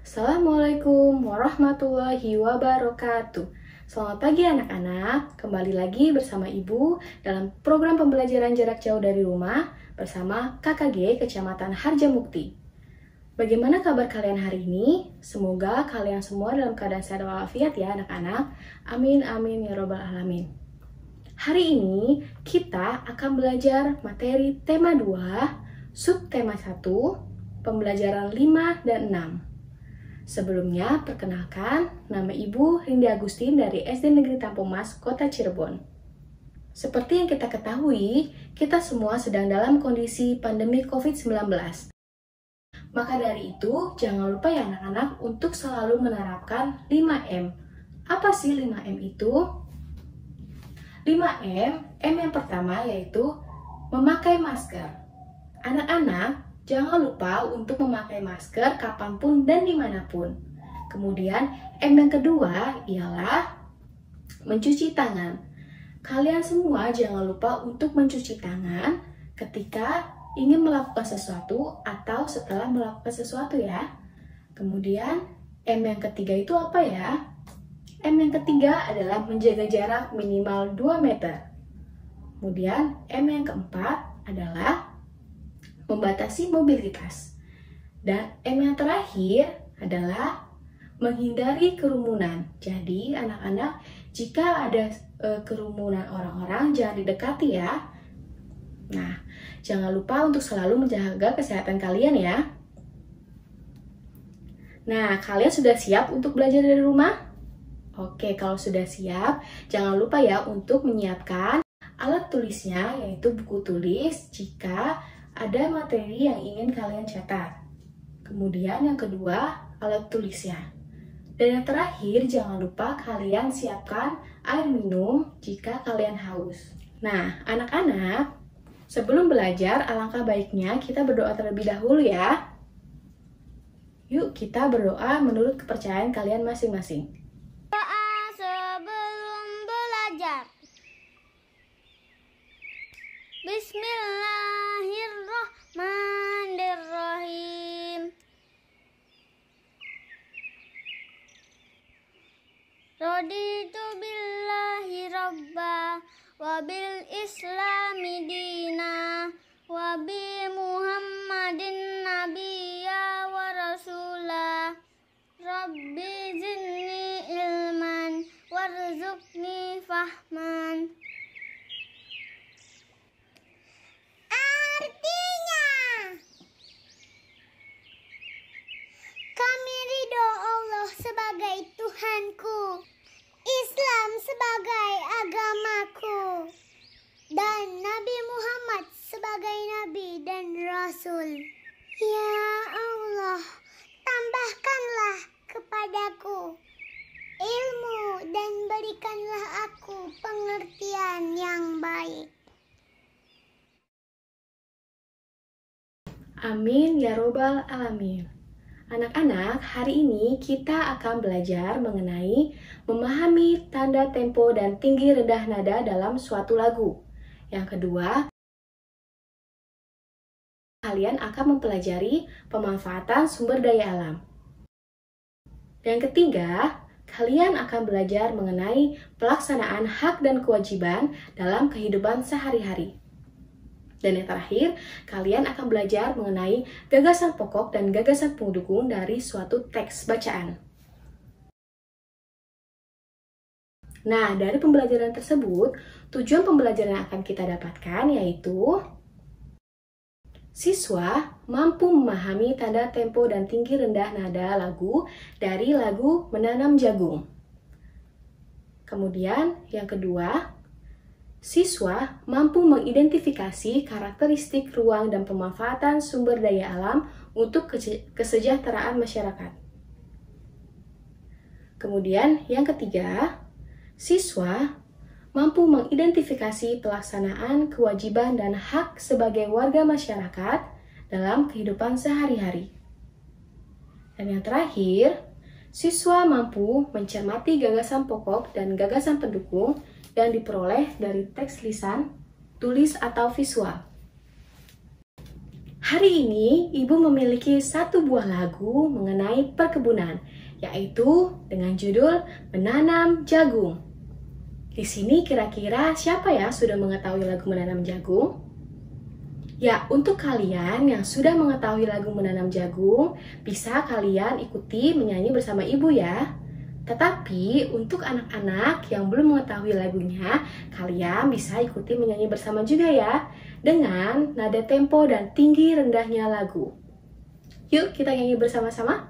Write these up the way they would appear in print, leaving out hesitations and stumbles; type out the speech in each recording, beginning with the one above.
Assalamualaikum warahmatullahi wabarakatuh. Selamat pagi anak-anak, kembali lagi bersama Ibu dalam program pembelajaran jarak jauh dari rumah bersama KKG Kecamatan Harjamukti. Bagaimana kabar kalian hari ini? Semoga kalian semua dalam keadaan sehat walafiat ya anak-anak. Amin amin ya robbal alamin. Hari ini kita akan belajar materi tema 2, subtema 1, pembelajaran 5 dan 6. Sebelumnya, perkenalkan, nama Ibu Rindy Agustin dari SD Negeri Tampu Mas, Kota Cirebon. Seperti yang kita ketahui, kita semua sedang dalam kondisi pandemi COVID-19. Maka dari itu, jangan lupa ya anak-anak untuk selalu menerapkan 5M. Apa sih 5M itu? 5M, M yang pertama yaitu memakai masker. Anak-anak, jangan lupa untuk memakai masker kapanpun dan dimanapun. Kemudian, M yang kedua ialah mencuci tangan. Kalian semua jangan lupa untuk mencuci tangan ketika ingin melakukan sesuatu atau setelah melakukan sesuatu ya. Kemudian, M yang ketiga itu apa ya? M yang ketiga adalah menjaga jarak minimal 2 meter. Kemudian, M yang keempat adalah membatasi mobilitas. Dan M yang terakhir adalah menghindari kerumunan. Jadi anak-anak, jika ada kerumunan orang-orang jangan didekati ya. Nah, jangan lupa untuk selalu menjaga kesehatan kalian ya. Nah, kalian sudah siap untuk belajar dari rumah? Oke, kalau sudah siap, jangan lupa ya untuk menyiapkan alat tulisnya, yaitu buku tulis jika ada materi yang ingin kalian catat. Kemudian yang kedua, alat tulisnya. Dan yang terakhir, jangan lupa kalian siapkan air minum jika kalian haus. Nah, anak-anak, sebelum belajar, alangkah baiknya kita berdoa terlebih dahulu ya. Yuk kita berdoa menurut kepercayaan kalian masing-masing. Doa sebelum belajar. Bismillahirrahmanirrahim. Raditu billahi rabba wa bil islami dina wa bi muhammadin nabiyya wa rasulah. Rabbi zidni ilman warzuqni fahman. Artinya, kami ridho Allah sebagai Tuhanku, Islam sebagai agamaku, dan Nabi Muhammad sebagai Nabi dan Rasul. Ya Allah, tambahkanlah kepadaku ilmu dan berikanlah aku pengertian yang baik. Amin ya robbal alamin. Anak-anak, hari ini kita akan belajar mengenai memahami tanda tempo dan tinggi rendah nada dalam suatu lagu. Yang kedua, kalian akan mempelajari pemanfaatan sumber daya alam. Yang ketiga, kalian akan belajar mengenai pelaksanaan hak dan kewajiban dalam kehidupan sehari-hari. Dan yang terakhir, kalian akan belajar mengenai gagasan pokok dan gagasan pendukung dari suatu teks bacaan. Nah, dari pembelajaran tersebut, tujuan pembelajaran yang akan kita dapatkan yaitu siswa mampu memahami tanda tempo dan tinggi rendah nada lagu dari lagu Menanam Jagung. Kemudian, yang kedua, siswa mampu mengidentifikasi karakteristik ruang dan pemanfaatan sumber daya alam untuk kesejahteraan masyarakat. Kemudian, yang ketiga, siswa mampu mengidentifikasi pelaksanaan kewajiban dan hak sebagai warga masyarakat dalam kehidupan sehari-hari. Dan yang terakhir, siswa mampu mencermati gagasan pokok dan gagasan pendukung yang diperoleh dari teks lisan, tulis, atau visual. Hari ini Ibu memiliki satu buah lagu mengenai perkebunan, yaitu dengan judul Menanam Jagung. Di sini kira-kira siapa ya sudah mengetahui lagu Menanam Jagung? Ya, untuk kalian yang sudah mengetahui lagu Menanam Jagung, bisa kalian ikuti menyanyi bersama Ibu ya. Tetapi untuk anak-anak yang belum mengetahui lagunya, kalian bisa ikuti menyanyi bersama juga ya, dengan nada tempo dan tinggi rendahnya lagu. Yuk kita nyanyi bersama-sama.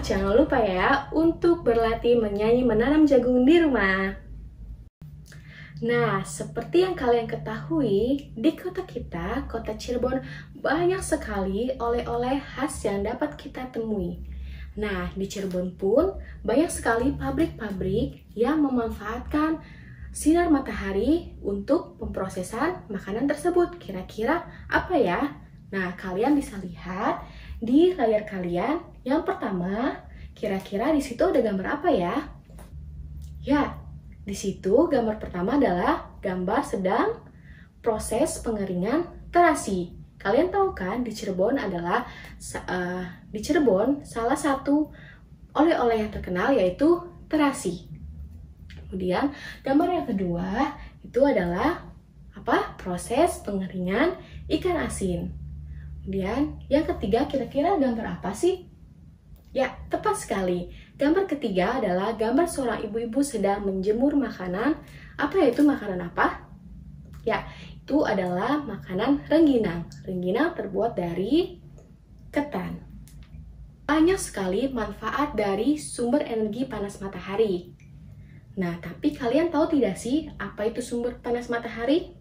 Jangan lupa ya untuk berlatih menyanyi menanam jagung di rumah. Nah, seperti yang kalian ketahui, di kota kita, kota Cirebon, banyak sekali oleh-oleh khas yang dapat kita temui. Nah, di Cirebon pun banyak sekali pabrik-pabrik yang memanfaatkan sinar matahari untuk pemprosesan makanan tersebut. Kira-kira apa ya? Nah, kalian bisa lihat di layar kalian. Yang pertama, kira-kira di situ ada gambar apa ya? Ya, di situ gambar pertama adalah gambar sedang proses pengeringan terasi. Kalian tahu kan di Cirebon adalah salah satu oleh-oleh yang terkenal yaitu terasi. Kemudian gambar yang kedua itu adalah apa? Proses pengeringan ikan asin. Kemudian yang ketiga kira-kira gambar apa sih? Ya, tepat sekali. Gambar ketiga adalah gambar seorang ibu-ibu sedang menjemur makanan. Apa itu makanan apa? Ya, itu adalah makanan rengginang. Rengginang terbuat dari ketan. Banyak sekali manfaat dari sumber energi panas matahari. Nah, tapi kalian tahu tidak sih apa itu sumber panas matahari?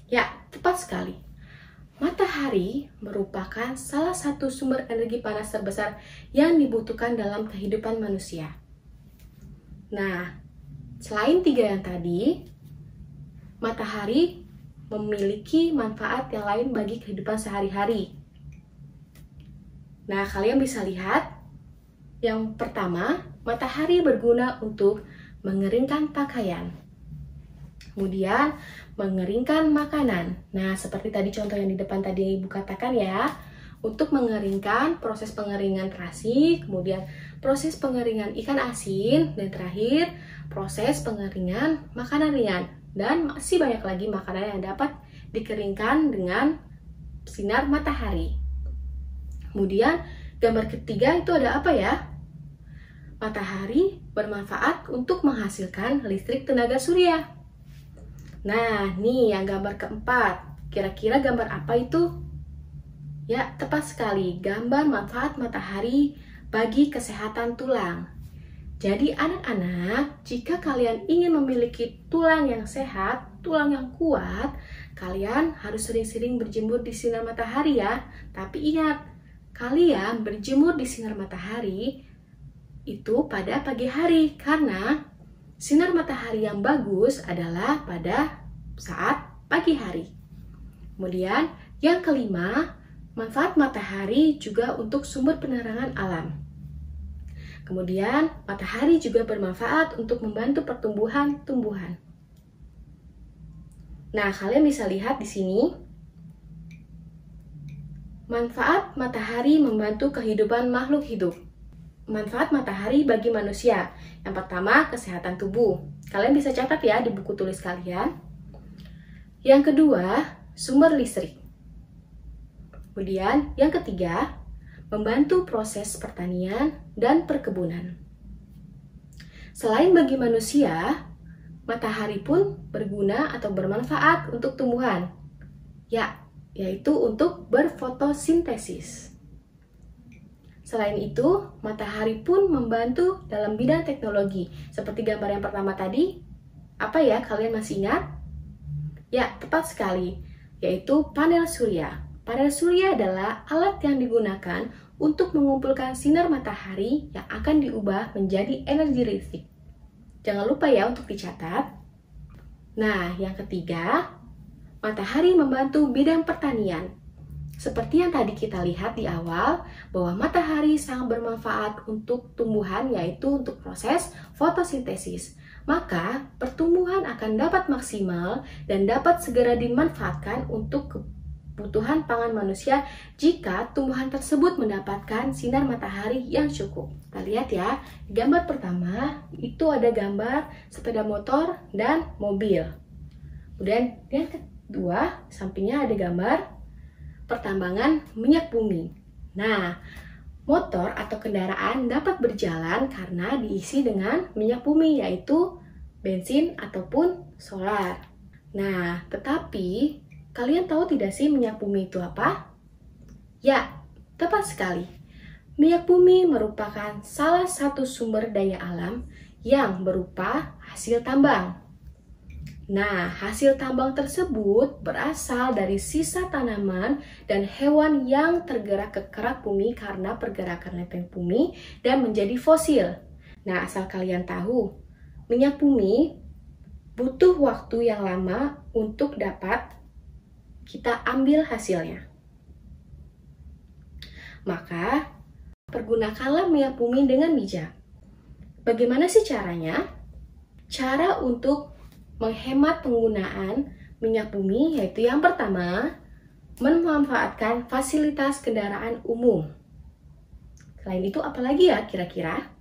Ya, tepat sekali. Matahari merupakan salah satu sumber energi panas terbesar yang dibutuhkan dalam kehidupan manusia. Nah, selain tiga yang tadi, matahari memiliki manfaat yang lain bagi kehidupan sehari-hari. Nah, kalian bisa lihat Yang pertama, matahari berguna untuk mengeringkan pakaian. Kemudian, mengeringkan makanan. Nah, seperti tadi contoh yang di depan tadi Ibu katakan ya, untuk mengeringkan, proses pengeringan terasi, kemudian proses pengeringan ikan asin, dan terakhir proses pengeringan makanan ringan. Dan masih banyak lagi makanan yang dapat dikeringkan dengan sinar matahari. Kemudian gambar ketiga itu ada apa ya? Matahari bermanfaat untuk menghasilkan listrik tenaga surya. Nah, nih yang gambar keempat. Kira-kira gambar apa itu? Ya, tepat sekali. Gambar manfaat matahari bagi kesehatan tulang. Jadi anak-anak, jika kalian ingin memiliki tulang yang sehat, tulang yang kuat, kalian harus sering-sering berjemur di sinar matahari ya. Tapi ingat, kalian berjemur di sinar matahari itu pada pagi hari, karena sinar matahari yang bagus adalah pada saat pagi hari. Kemudian yang kelima, manfaat matahari juga untuk sumber penerangan alam. Kemudian matahari juga bermanfaat untuk membantu pertumbuhan tumbuhan. Nah, kalian bisa lihat di sini. Manfaat matahari membantu kehidupan makhluk hidup. Manfaat matahari bagi manusia. Yang pertama, kesehatan tubuh. Kalian bisa catat ya di buku tulis kalian. Yang kedua, sumber listrik. Kemudian, yang ketiga, membantu proses pertanian dan perkebunan. Selain bagi manusia, matahari pun berguna atau bermanfaat untuk tumbuhan. Ya, yaitu untuk berfotosintesis. Selain itu, matahari pun membantu dalam bidang teknologi. Seperti gambar yang pertama tadi, apa ya, kalian masih ingat? Ya, tepat sekali, yaitu panel surya. Panel surya adalah alat yang digunakan untuk mengumpulkan sinar matahari yang akan diubah menjadi energi listrik. Jangan lupa ya untuk dicatat. Nah, yang ketiga, matahari membantu bidang pertanian. Seperti yang tadi kita lihat di awal, bahwa matahari sangat bermanfaat untuk tumbuhan, yaitu untuk proses fotosintesis. Maka, pertumbuhan akan dapat maksimal dan dapat segera dimanfaatkan untuk kebutuhan pangan manusia jika tumbuhan tersebut mendapatkan sinar matahari yang cukup. Kita lihat ya, gambar pertama itu ada gambar sepeda motor dan mobil. Kemudian yang kedua, sampingnya ada gambar pertambangan minyak bumi. Nah, motor atau kendaraan dapat berjalan karena diisi dengan minyak bumi, yaitu bensin ataupun solar. Nah, tetapi kalian tahu tidak sih minyak bumi itu apa? Ya, tepat sekali. Minyak bumi merupakan salah satu sumber daya alam yang berupa hasil tambang. Nah, hasil tambang tersebut berasal dari sisa tanaman dan hewan yang tergerak ke kerak bumi karena pergerakan lempeng bumi dan menjadi fosil. Nah, asal kalian tahu, minyak bumi butuh waktu yang lama untuk dapat kita ambil hasilnya. Maka, pergunakanlah minyak bumi dengan bijak. Bagaimana sih caranya? Cara untuk menghemat penggunaan minyak bumi yaitu yang pertama, memanfaatkan fasilitas kendaraan umum. Selain itu apalagi ya kira-kira?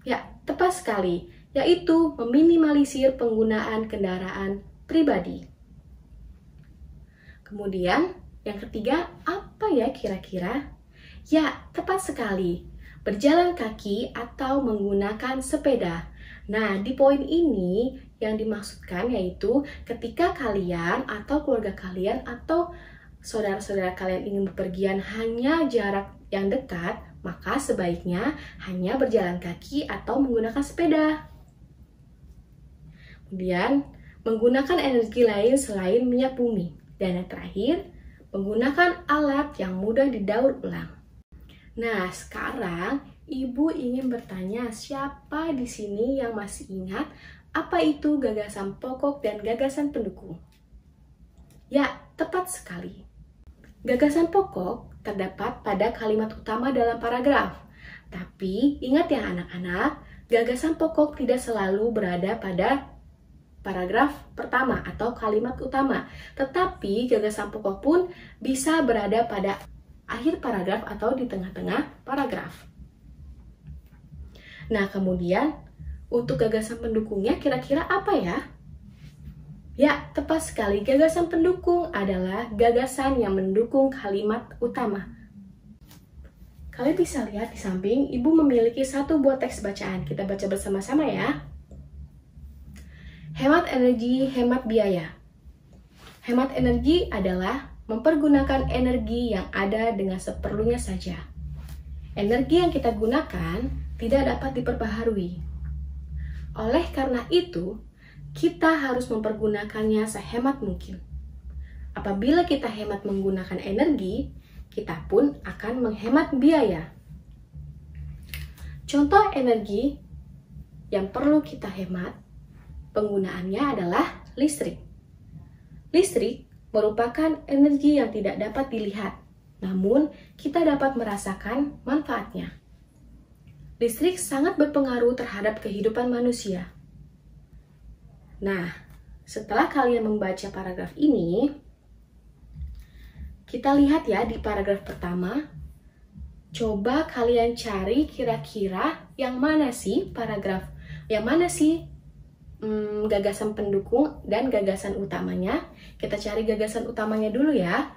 Ya, tepat sekali, yaitu meminimalisir penggunaan kendaraan pribadi. Kemudian yang ketiga, apa ya kira-kira? Ya, tepat sekali, berjalan kaki atau menggunakan sepeda. Nah, di poin ini yang dimaksudkan yaitu ketika kalian atau keluarga kalian atau saudara-saudara kalian ingin bepergian hanya jarak yang dekat, maka sebaiknya hanya berjalan kaki atau menggunakan sepeda. Kemudian, menggunakan energi lain selain minyak bumi. Dan yang terakhir, menggunakan alat yang mudah didaur ulang. Nah, sekarang Ibu ingin bertanya, siapa di sini yang masih ingat apa itu gagasan pokok dan gagasan pendukung? Ya, tepat sekali. Gagasan pokok terdapat pada kalimat utama dalam paragraf. Tapi ingat ya anak-anak, gagasan pokok tidak selalu berada pada paragraf pertama atau kalimat utama, tetapi gagasan pokok pun bisa berada pada akhir paragraf atau di tengah-tengah paragraf. Nah, kemudian untuk gagasan pendukungnya kira-kira apa ya? Ya, tepat sekali. Gagasan pendukung adalah gagasan yang mendukung kalimat utama. Kalian bisa lihat di samping, Ibu memiliki satu buah teks bacaan. Kita baca bersama-sama ya. Hemat energi, hemat biaya. Hemat energi adalah mempergunakan energi yang ada dengan seperlunya saja. Energi yang kita gunakan tidak dapat diperbaharui. Oleh karena itu, kita harus mempergunakannya sehemat mungkin. Apabila kita hemat menggunakan energi, kita pun akan menghemat biaya. Contoh energi yang perlu kita hemat penggunaannya adalah listrik. Listrik merupakan energi yang tidak dapat dilihat, namun kita dapat merasakan manfaatnya. Listrik sangat berpengaruh terhadap kehidupan manusia. Nah, setelah kalian membaca paragraf ini, kita lihat ya di paragraf pertama. Coba kalian cari kira-kira yang mana sih gagasan pendukung dan gagasan utamanya. Kita cari gagasan utamanya dulu ya.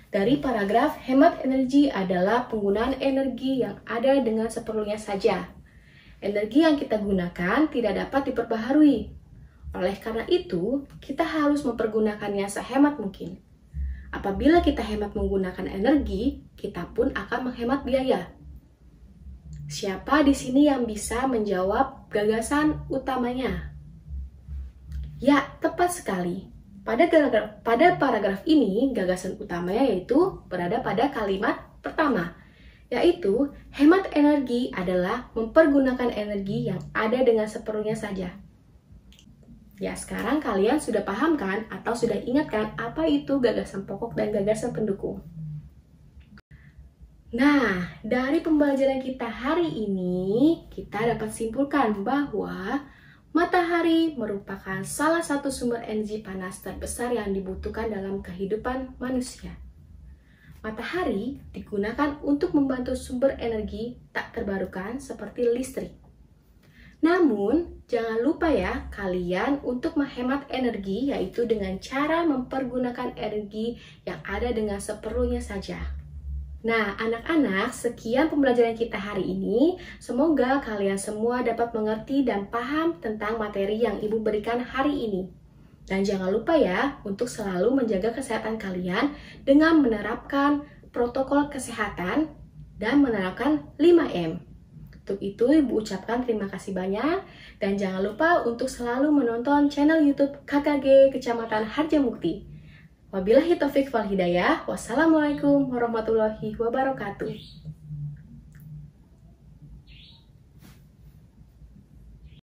Dari paragraf, hemat energi adalah penggunaan energi yang ada dengan seperlunya saja. Energi yang kita gunakan tidak dapat diperbaharui. Oleh karena itu, kita harus mempergunakannya sehemat mungkin. Apabila kita hemat menggunakan energi, kita pun akan menghemat biaya. Siapa di sini yang bisa menjawab gagasan utamanya? Ya, tepat sekali. Pada paragraf ini, gagasan utamanya yaitu berada pada kalimat pertama, yaitu hemat energi adalah mempergunakan energi yang ada dengan seperlunya saja. Ya, sekarang kalian sudah paham kan atau sudah ingat kan apa itu gagasan pokok dan gagasan pendukung? Nah, dari pembelajaran kita hari ini, kita dapat simpulkan bahwa matahari merupakan salah satu sumber energi panas terbesar yang dibutuhkan dalam kehidupan manusia. Matahari digunakan untuk membantu sumber energi tak terbarukan seperti listrik. Namun, jangan lupa ya kalian untuk menghemat energi, yaitu dengan cara mempergunakan energi yang ada dengan seperlunya saja. Nah, anak-anak, sekian pembelajaran kita hari ini. Semoga kalian semua dapat mengerti dan paham tentang materi yang Ibu berikan hari ini. Dan jangan lupa ya untuk selalu menjaga kesehatan kalian dengan menerapkan protokol kesehatan dan menerapkan 5M. Untuk itu, Ibu ucapkan terima kasih banyak dan jangan lupa untuk selalu menonton channel YouTube KKG Kecamatan Harjamukti. Wabillahi taufik wal hidayah. Wassalamualaikum warahmatullahi wabarakatuh.